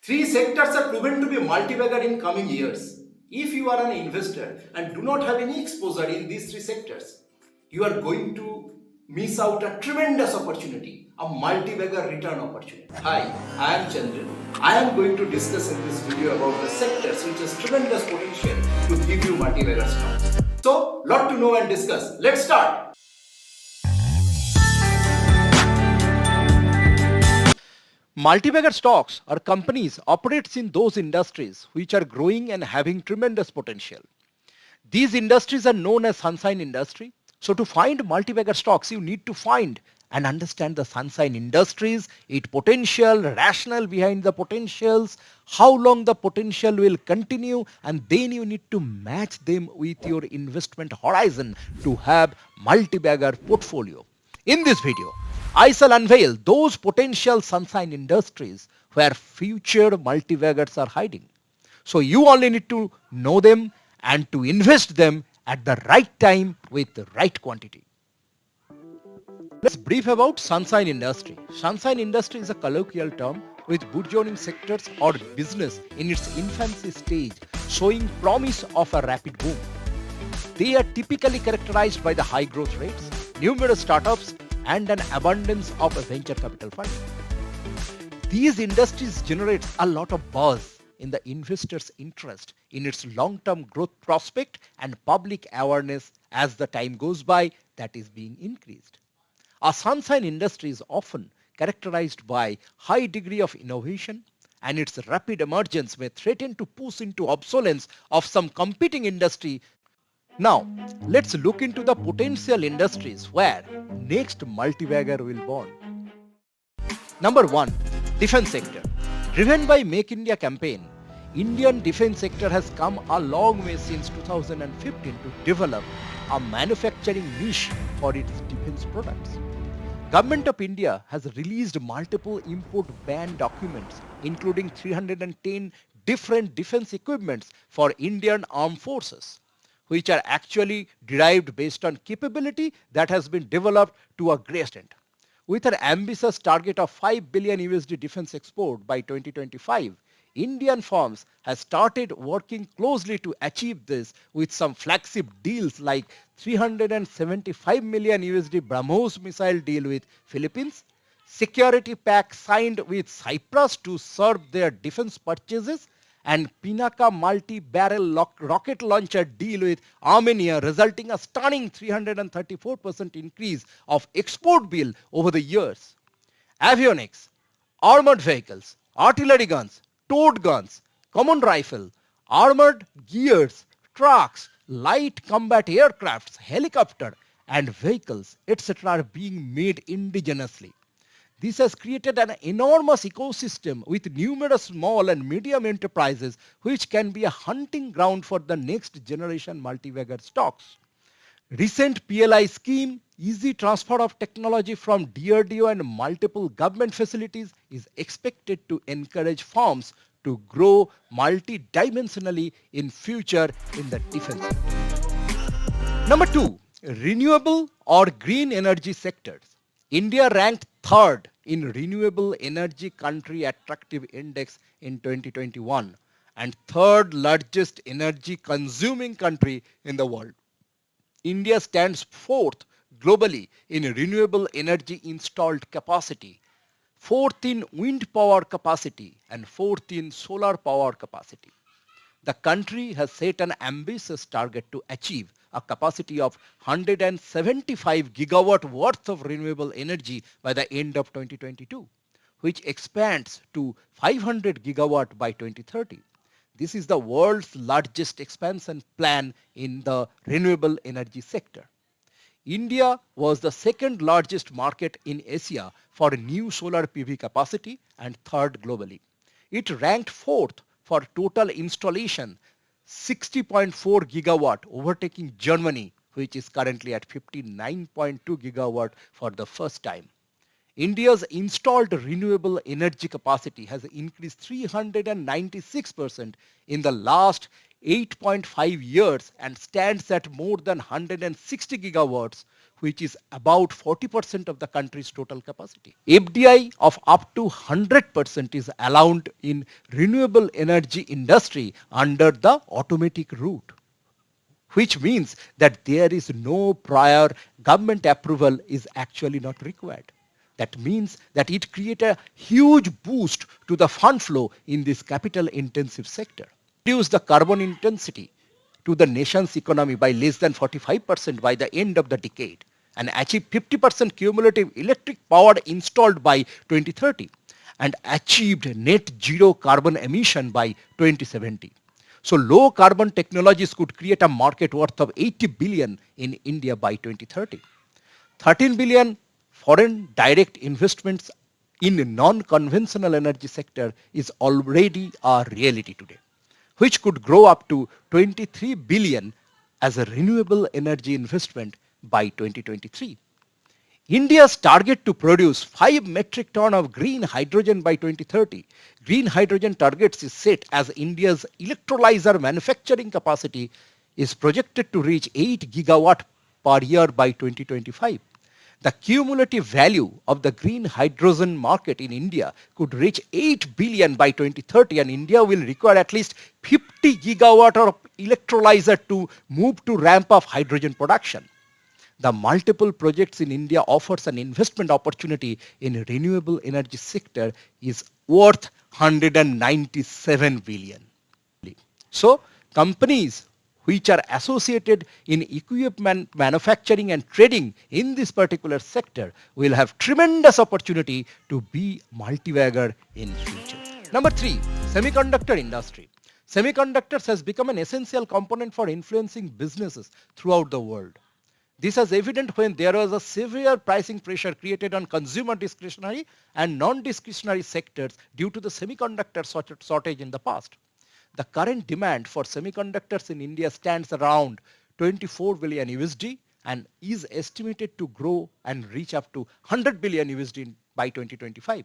Three sectors are proven to be multi-bagger in coming years. If you are an investor and do not have any exposure in these three sectors, you are going to miss out a tremendous opportunity, a multi-bagger return opportunity. Hi, I am Chandril. I am going to discuss in this video about the sectors which has tremendous potential to give you multi-bagger stocks. So, lot to know and discuss. Let's start. Multibagger stocks are companies operates in those industries which are growing and having tremendous potential. These industries are known as sunshine industry. So to find multibagger stocks, you need to find and understand the sunshine industries, its potential, rationale behind the potentials, how long the potential will continue, and then you need to match them with your investment horizon to have multibagger portfolio. In this video, I shall unveil those potential sunshine industries where future multibaggers are hiding. So you only need to know them and to invest them at the right time with the right quantity. Let's brief about sunshine industry. Sunshine industry is a colloquial term with burgeoning sectors or business in its infancy stage showing promise of a rapid boom. They are typically characterized by the high growth rates, numerous startups, and an abundance of venture capital funding. These industries generate a lot of buzz in the investors' interest in its long-term growth prospect and public awareness as the time goes by that is being increased. A sunshine industry is often characterized by high degree of innovation and its rapid emergence may threaten to push into obsolescence of some competing industry. Now, let's look into the potential industries where next multibagger will born. Number 1. Defense sector. Driven by Make India campaign, Indian defense sector has come a long way since 2015 to develop a manufacturing niche for its defense products. Government of India has released multiple import ban documents including 310 different defense equipments for Indian armed forces, which are actually derived based on capability that has been developed to a great extent. With an ambitious target of 5 billion USD defense export by 2025, Indian firms have started working closely to achieve this with some flagship deals like 375 million USD BrahMos missile deal with Philippines, security pact signed with Cyprus to serve their defense purchases, and Pinaka multi-barrel rocket launcher deal with Armenia, resulting a stunning 334% increase of export bill over the years. Avionics, armored vehicles, artillery guns, towed guns, common rifle, armored gears, trucks, light combat aircrafts, helicopter and vehicles, etc. are being made indigenously. This has created an enormous ecosystem with numerous small and medium enterprises which can be a hunting ground for the next generation multibagger stocks. Recent PLI scheme, easy transfer of technology from DRDO and multiple government facilities is expected to encourage firms to grow multidimensionally in future in the defense sector. Number 2, renewable or green energy sectors. India ranked third in renewable energy country attractive index in 2021 and third largest energy consuming country in the world. India stands fourth globally in renewable energy installed capacity, fourth in wind power capacity, and fourth in solar power capacity. The country has set an ambitious target to achieve a capacity of 175 gigawatt worth of renewable energy by the end of 2022, which expands to 500 gigawatt by 2030. This is the world's largest expansion plan in the renewable energy sector. India was the second largest market in Asia for new solar PV capacity and third globally. It ranked fourth for total installation, 60.4 gigawatt, overtaking Germany, which is currently at 59.2 gigawatt for the first time. India's installed renewable energy capacity has increased 396% in the last 8.5 years and stands at more than 160 gigawatts, which is about 40% of the country's total capacity. FDI of up to 100% is allowed in renewable energy industry under the automatic route, which means that there is no prior government approval is actually not required. That means that it creates a huge boost to the fund flow in this capital intensive sector. Reduce the carbon intensity to the nation's economy by less than 45% by the end of the decade and achieve 50% cumulative electric power installed by 2030 and achieved net zero carbon emission by 2070. So low carbon technologies could create a market worth of 80 billion in India by 2030. 13 billion foreign direct investments in non-conventional energy sector is already a reality today, which could grow up to 23 billion as a renewable energy investment by 2023. India's target to produce 5 metric ton of green hydrogen by 2030. Green hydrogen targets is set as India's electrolyzer manufacturing capacity is projected to reach 8 gigawatt per year by 2025. The cumulative value of the green hydrogen market in India could reach 8 billion by 2030 and India will require at least 50 gigawatt of electrolyzer to move to ramp up hydrogen production. The multiple projects in India offers an investment opportunity in renewable energy sector is worth 197 billion. So companies which are associated in equipment manufacturing and trading in this particular sector will have tremendous opportunity to be multibagger in future. Number 3, semiconductor industry. Semiconductors has become an essential component for influencing businesses throughout the world. This is evident when there was a severe pricing pressure created on consumer discretionary and non-discretionary sectors due to the semiconductor shortage in the past. The current demand for semiconductors in India stands around 24 billion USD and is estimated to grow and reach up to 100 billion USD by 2025.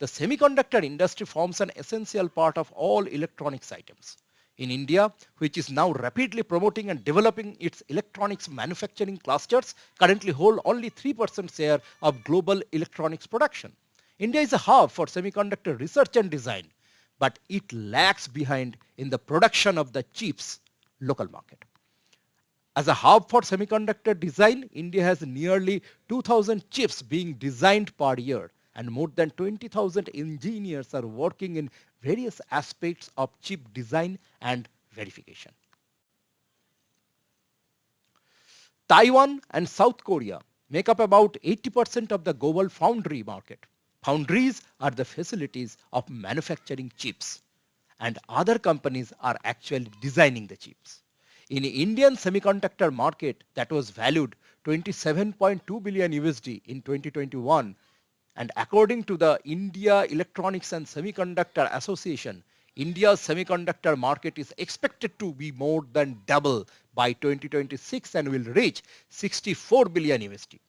The semiconductor industry forms an essential part of all electronics items. In India, which is now rapidly promoting and developing its electronics manufacturing clusters, currently hold only 3% share of global electronics production. India is a hub for semiconductor research and design, but it lags behind in the production of the chips local market. As a hub for semiconductor design, India has nearly 2,000 chips being designed per year and more than 20,000 engineers are working in various aspects of chip design and verification. Taiwan and South Korea make up about 80% of the global foundry market. Foundries are the facilities of manufacturing chips and other companies are actually designing the chips. In the Indian semiconductor market that was valued 27.2 billion USD in 2021, and according to the India Electronics and Semiconductor Association, India's semiconductor market is expected to be more than double by 2026 and will reach 64 billion USD.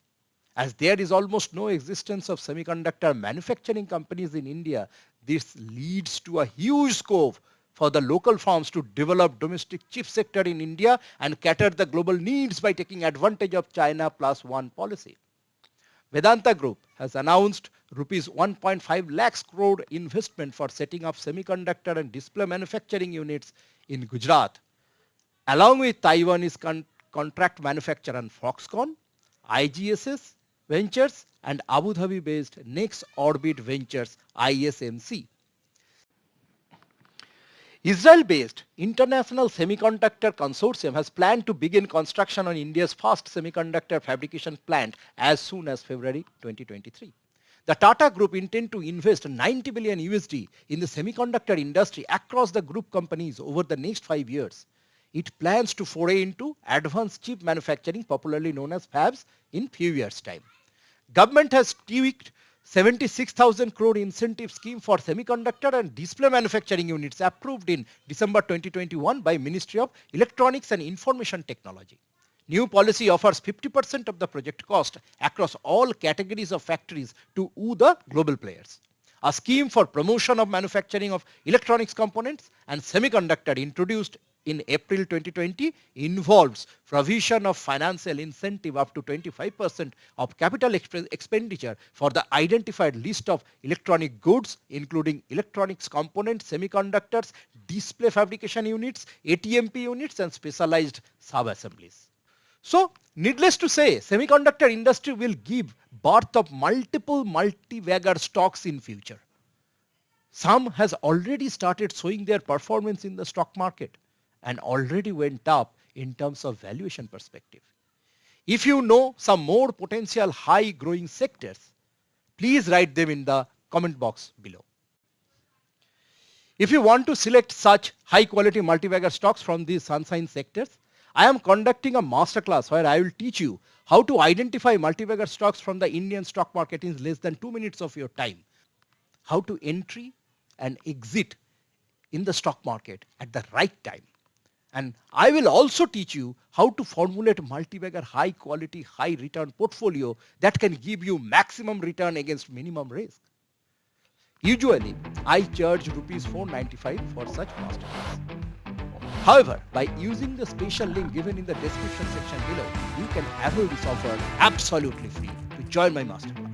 As there is almost no existence of semiconductor manufacturing companies in India, this leads to a huge scope for the local firms to develop domestic chip sector in India and cater the global needs by taking advantage of China Plus One policy. Vedanta Group has announced rupees 1.5 lakhs crore investment for setting up semiconductor and display manufacturing units in Gujarat, along with Taiwanese contract manufacturer Foxconn, IGSS Ventures and Abu Dhabi-based Next Orbit Ventures ISMC. Israel-based International Semiconductor Consortium has planned to begin construction on India's first semiconductor fabrication plant as soon as February 2023. The Tata Group intend to invest 90 billion USD in the semiconductor industry across the group companies over the next 5 years. It plans to foray into advanced chip manufacturing, popularly known as fabs, in few years' time. Government has tweaked 76,000 crore incentive scheme for semiconductor and display manufacturing units approved in December 2021 by Ministry of Electronics and Information Technology. New policy offers 50% of the project cost across all categories of factories to the global players. A scheme for promotion of manufacturing of electronics components and semiconductor introduced in April 2020 involves provision of financial incentive up to 25% of capital expenditure for the identified list of electronic goods, including electronics components, semiconductors, display fabrication units, ATMP units, and specialized sub-assemblies. So, needless to say, semiconductor industry will give birth of multiple multi-bagger stocks in future. Some has already started showing their performance in the stock market and already went up in terms of valuation perspective. If you know some more potential high growing sectors, please write them in the comment box below. If you want to select such high quality multi-bagger stocks from these sunshine sectors, I am conducting a masterclass where I will teach you how to identify multi-bagger stocks from the Indian stock market in less than 2 minutes of your time, how to entry and exit in the stock market at the right time. And I will also teach you how to formulate multi-bagger high quality, high return portfolio that can give you maximum return against minimum risk. Usually, I charge rupees 495 for such masterclass. However, by using the special link given in the description section below, you can avail this offer absolutely free to join my masterclass.